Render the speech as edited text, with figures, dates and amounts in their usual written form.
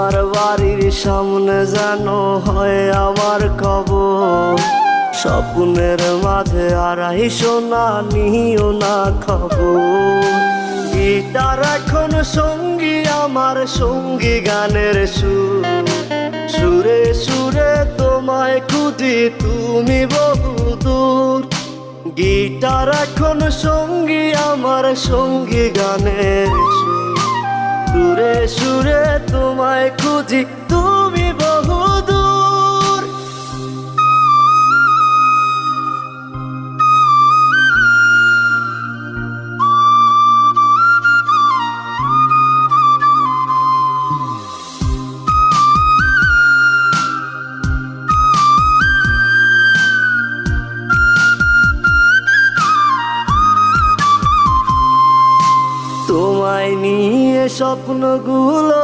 তোমার বাড়ির সামনে যেন হয় আমার কবর। স্বপ্নের মাঝে আড়াই সোনা নিও না খবর। গিটার এখন সঙ্গী আমার, সঙ্গী গানের সুর। সুরে সুরে তোমায় খুঁজি তুমি বহুদূর। গিটার এখন সঙ্গী আমার, সঙ্গী গানের সুর। সুরে সুরে তোমায় খুঁজি তুমি বহুদূর। তোমায় নিয়ে স্বপ্নগুলো